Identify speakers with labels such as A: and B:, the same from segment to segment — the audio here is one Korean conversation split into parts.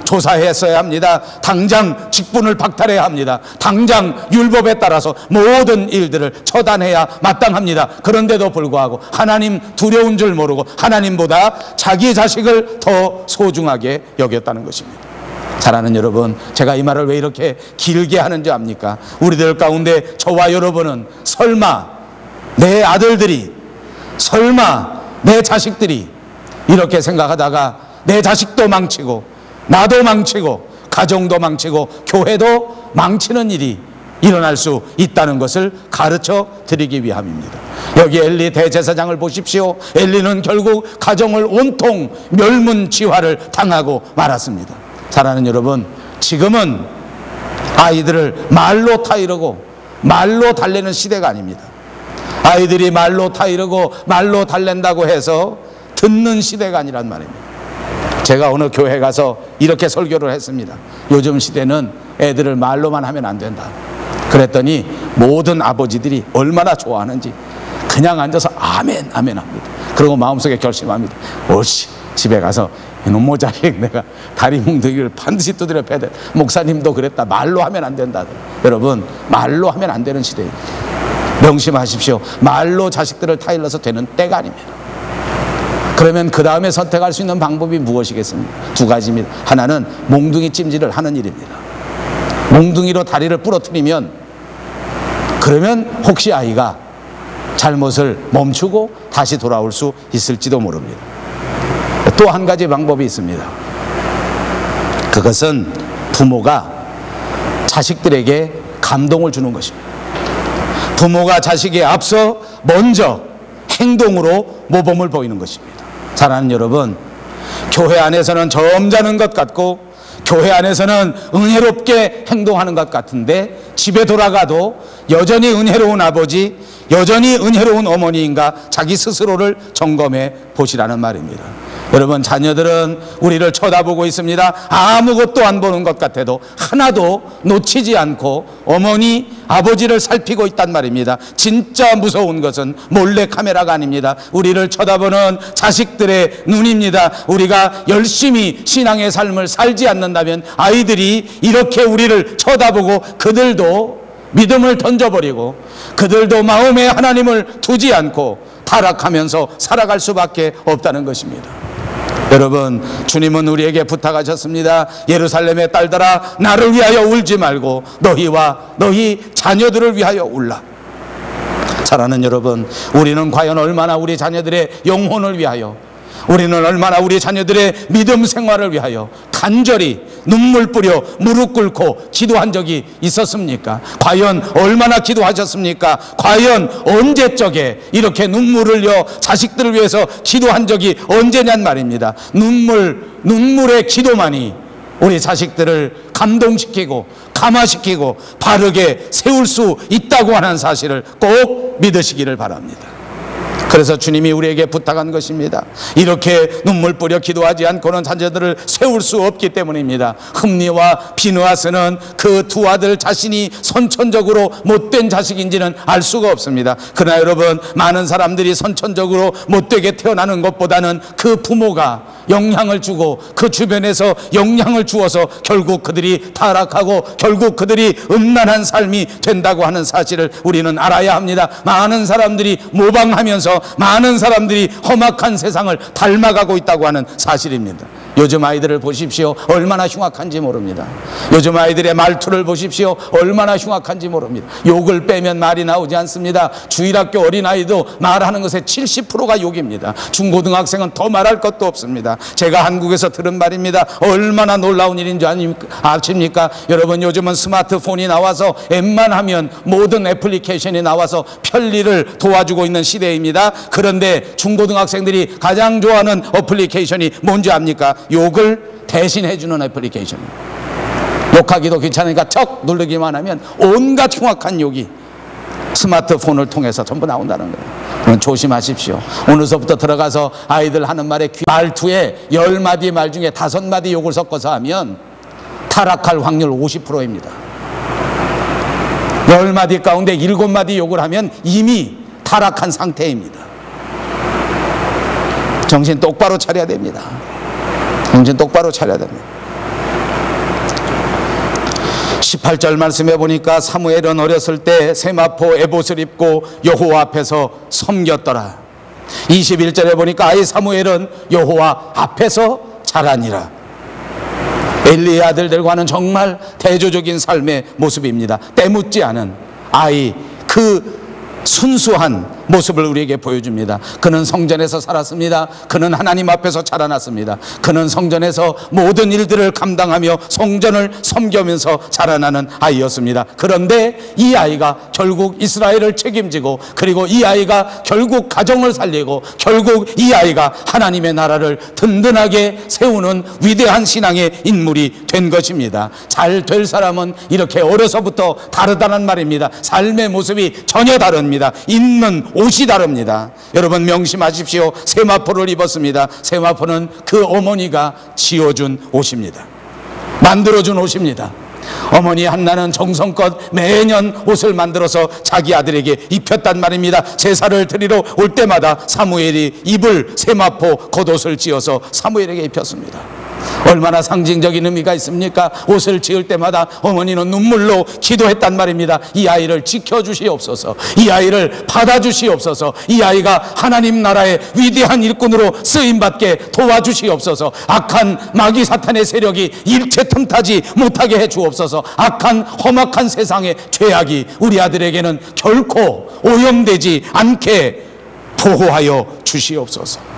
A: 조사했어야 합니다. 당장 직분을 박탈해야 합니다. 당장 율법에 따라서 모든 일들을 처단해야 마땅합니다. 그런데도 불구하고 하나님 두려운 줄 모르고 하나님보다 자기 자식을 더 소중하게 여겼다는 것입니다. 사랑하는 여러분, 제가 이 말을 왜 이렇게 길게 하는지 압니까? 우리들 가운데 저와 여러분은 설마 내 아들들이, 설마 내 자식들이 이렇게 생각하다가 내 자식도 망치고 나도 망치고 가정도 망치고 교회도 망치는 일이 일어날 수 있다는 것을 가르쳐 드리기 위함입니다. 여기 엘리 대제사장을 보십시오. 엘리는 결국 가정을 온통 멸문지화를 당하고 말았습니다. 사랑하는 여러분, 지금은 아이들을 말로 타이르고 말로 달래는 시대가 아닙니다. 아이들이 말로 타이르고 말로 달랜다고 해서 듣는 시대가 아니란 말입니다. 제가 어느 교회 가서 이렇게 설교를 했습니다. 요즘 시대는 애들을 말로만 하면 안 된다. 그랬더니 모든 아버지들이 얼마나 좋아하는지 그냥 앉아서 아멘 아멘 합니다. 그리고 마음속에 결심합니다. 옳지, 집에 가서 이놈의 자식 내가 다리 뭉텅이를 반드시 두드려 패야 돼. 목사님도 그랬다. 말로 하면 안 된다. 여러분, 말로 하면 안 되는 시대입니다. 명심하십시오. 말로 자식들을 타일러서 되는 때가 아닙니다. 그러면 그 다음에 선택할 수 있는 방법이 무엇이겠습니까? 두 가지입니다. 하나는 몽둥이 찜질을 하는 일입니다. 몽둥이로 다리를 부러뜨리면, 그러면 혹시 아이가 잘못을 멈추고 다시 돌아올 수 있을지도 모릅니다. 또 한 가지 방법이 있습니다. 그것은 부모가 자식들에게 감동을 주는 것입니다. 부모가 자식에 앞서 먼저 행동으로 모범을 보이는 것입니다. 사랑하는 여러분, 교회 안에서는 점잖은 것 같고 교회 안에서는 은혜롭게 행동하는 것 같은데 집에 돌아가도 여전히 은혜로운 아버지, 여전히 은혜로운 어머니인가 자기 스스로를 점검해 보시라는 말입니다. 여러분, 자녀들은 우리를 쳐다보고 있습니다. 아무것도 안 보는 것 같아도 하나도 놓치지 않고 어머니, 아버지를 살피고 있단 말입니다. 진짜 무서운 것은 몰래카메라가 아닙니다. 우리를 쳐다보는 자식들의 눈입니다. 우리가 열심히 신앙의 삶을 살지 않는다면 아이들이 이렇게 우리를 쳐다보고 그들도 믿음을 던져버리고 그들도 마음에 하나님을 두지 않고 타락하면서 살아갈 수밖에 없다는 것입니다. 여러분, 주님은 우리에게 부탁하셨습니다. 예루살렘의 딸들아, 나를 위하여 울지 말고 너희와 너희 자녀들을 위하여 울라. 사랑하는 여러분, 우리는 과연 얼마나 우리 자녀들의 영혼을 위하여, 우리는 얼마나 우리 자녀들의 믿음 생활을 위하여 간절히 눈물 뿌려 무릎 꿇고 기도한 적이 있었습니까? 과연 얼마나 기도하셨습니까? 과연 언제적에 이렇게 눈물을 흘려 자식들을 위해서 기도한 적이 언제냔 말입니다. 눈물의 기도만이 우리 자식들을 감동시키고 감화시키고 바르게 세울 수 있다고 하는 사실을 꼭 믿으시기를 바랍니다. 그래서 주님이 우리에게 부탁한 것입니다. 이렇게 눈물 뿌려 기도하지 않고는 자녀들을 세울 수 없기 때문입니다. 흠니와 비느하스는 그 두 아들 자신이 선천적으로 못된 자식인지는 알 수가 없습니다. 그러나 여러분, 많은 사람들이 선천적으로 못되게 태어나는 것보다는 그 부모가 영향을 주고 그 주변에서 영향을 주어서 결국 그들이 타락하고 결국 그들이 음란한 삶이 된다고 하는 사실을 우리는 알아야 합니다. 많은 사람들이 모방하면서 많은 사람들이 험악한 세상을 닮아가고 있다고 하는 사실입니다. 요즘 아이들을 보십시오. 얼마나 흉악한지 모릅니다. 요즘 아이들의 말투를 보십시오. 얼마나 흉악한지 모릅니다. 욕을 빼면 말이 나오지 않습니다. 주일학교 어린아이도 말하는 것의 70%가 욕입니다. 중고등학생은 더 말할 것도 없습니다. 제가 한국에서 들은 말입니다. 얼마나 놀라운 일인 줄 아십니까? 여러분, 요즘은 스마트폰이 나와서 앱만 하면 모든 애플리케이션이 나와서 편리를 도와주고 있는 시대입니다. 그런데 중고등학생들이 가장 좋아하는 어플리케이션이 뭔지 압니까? 욕을 대신해주는 애플리케이션입니다. 욕하기도 귀찮으니까 척 누르기만 하면 온갖 흉악한 욕이 스마트폰을 통해서 전부 나온다는 거예요. 조심하십시오. 오늘서부터 들어가서 아이들 하는 말에 말투에 10마디 말 중에 5마디 욕을 섞어서 하면 타락할 확률 50%입니다. 10마디 가운데 7마디 욕을 하면 이미 타락한 상태입니다. 정신 똑바로 차려야 됩니다. 정신 똑바로 차려야 됩니다. 18절 말씀해 보니까 사무엘은 어렸을 때 세마포 에봇을 입고 여호와 앞에서 섬겼더라. 21절에 보니까 아이 사무엘은 여호와 앞에서 자라니라. 엘리의 아들들과는 정말 대조적인 삶의 모습입니다. 때묻지 않은 아이, 그 순수한 모습을 우리에게 보여줍니다. 그는 성전에서 살았습니다. 그는 하나님 앞에서 자라났습니다. 그는 성전에서 모든 일들을 감당하며 성전을 섬기면서 자라나는 아이였습니다. 그런데 이 아이가 결국 이스라엘을 책임지고, 그리고 이 아이가 결국 가정을 살리고, 결국 이 아이가 하나님의 나라를 든든하게 세우는 위대한 신앙의 인물이 된 것입니다. 잘 될 사람은 이렇게 어려서부터 다르다는 말입니다. 삶의 모습이 전혀 다릅니다. 입는 옷이 다릅니다. 여러분 명심하십시오. 세마포를 입었습니다. 세마포는 그 어머니가 지어준 옷입니다. 만들어준 옷입니다. 어머니 한나는 정성껏 매년 옷을 만들어서 자기 아들에게 입혔단 말입니다. 제사를 드리러 올 때마다 사무엘이 입을 세마포 겉옷을 지어서 사무엘에게 입혔습니다. 얼마나 상징적인 의미가 있습니까? 옷을 지을 때마다 어머니는 눈물로 기도했단 말입니다. 이 아이를 지켜주시옵소서, 이 아이를 받아주시옵소서, 이 아이가 하나님 나라의 위대한 일꾼으로 쓰임받게 도와주시옵소서, 악한 마귀 사탄의 세력이 일체 틈타지 못하게 해주옵소서, 악한 험악한 세상의 죄악이 우리 아들에게는 결코 오염되지 않게 보호하여 주시옵소서.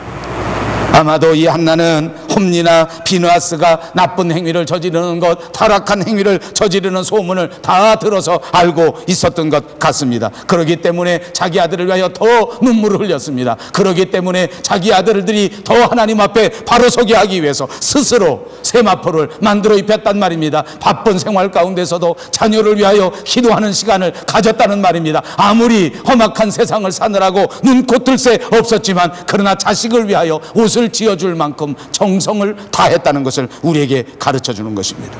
A: 아마도 이 한나는 홈리나 비느하스가 나쁜 행위를 저지르는 것, 타락한 행위를 저지르는 소문을 다 들어서 알고 있었던 것 같습니다. 그렇기 때문에 자기 아들을 위하여 더 눈물을 흘렸습니다. 그렇기 때문에 자기 아들들이 더 하나님 앞에 바로 서게 하기 위해서 스스로 세마포를 만들어 입혔단 말입니다. 바쁜 생활 가운데서도 자녀를 위하여 기도하는 시간을 가졌다는 말입니다. 아무리 험악한 세상을 사느라고 눈코 뜰 새 없었지만, 그러나 자식을 위하여 옷을 지어줄 만큼 정성을 다했다는 것을 우리에게 가르쳐 주는 것입니다.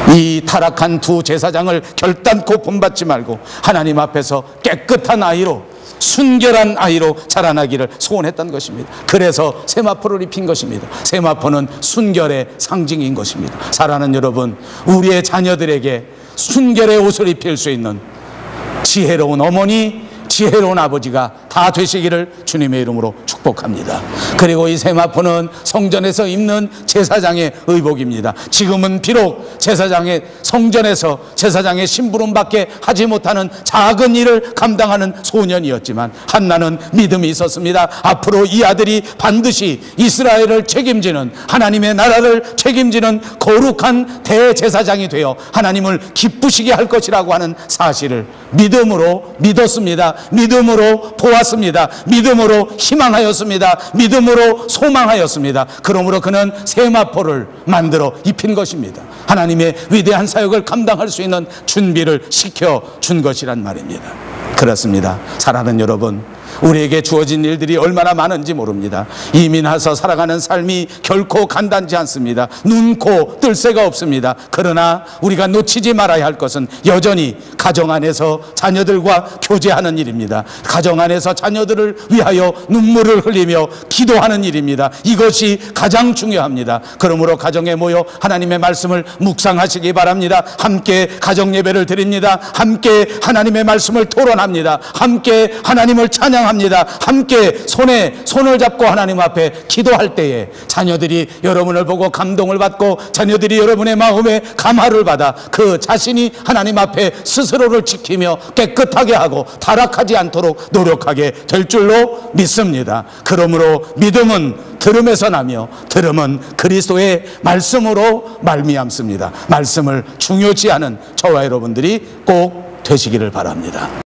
A: 이 타락한 두 제사장을 결단코 본받지 말고 하나님 앞에서 깨끗한 아이로, 순결한 아이로 자라나기를 소원했던 것입니다. 그래서 세마포를 입힌 것입니다. 세마포는 순결의 상징인 것입니다. 사랑하는 여러분, 우리의 자녀들에게 순결의 옷을 입힐 수 있는 지혜로운 어머니, 지혜로운 아버지가 다 되시기를 주님의 이름으로 축복합니다. 그리고 이 세마포는 성전에서 입는 제사장의 의복입니다. 지금은 비록 제사장의 성전에서 제사장의 심부름밖에 하지 못하는 작은 일을 감당하는 소년이었지만, 한나는 믿음이 있었습니다. 앞으로 이 아들이 반드시 이스라엘을 책임지는, 하나님의 나라를 책임지는 거룩한 대제사장이 되어 하나님을 기쁘시게 할 것이라고 하는 사실을 믿음으로 믿었습니다. 믿음으로 보았습니다. 믿음으로 희망하였습니다. 믿음으로 소망하였습니다. 그러므로 그는 세마포를 만들어 입힌 것입니다. 하나님의 위대한 사역을 감당할 수 있는 준비를 시켜준 것이란 말입니다. 그렇습니다. 사랑하는 여러분, 우리에게 주어진 일들이 얼마나 많은지 모릅니다. 이민해서 살아가는 삶이 결코 간단치 않습니다. 눈코 뜰 새가 없습니다. 그러나 우리가 놓치지 말아야 할 것은 여전히 가정 안에서 자녀들과 교제하는 일입니다. 가정 안에서 자녀들을 위하여 눈물을 흘리며 기도하는 일입니다. 이것이 가장 중요합니다. 그러므로 가정에 모여 하나님의 말씀을 묵상하시기 바랍니다. 함께 가정 예배를 드립니다. 함께 하나님의 말씀을 토론합니다. 함께 하나님을 찬양합니다. 함께 손에 손을 잡고 하나님 앞에 기도할 때에 자녀들이 여러분을 보고 감동을 받고, 자녀들이 여러분의 마음에 감화를 받아 그 자신이 하나님 앞에 스스로를 지키며 깨끗하게 하고 타락하지 않도록 노력하게 될 줄로 믿습니다. 그러므로 믿음은 들음에서 나며 들음은 그리스도의 말씀으로 말미암습니다. 말씀을 중요시 하는 저와 여러분들이 꼭 되시기를 바랍니다.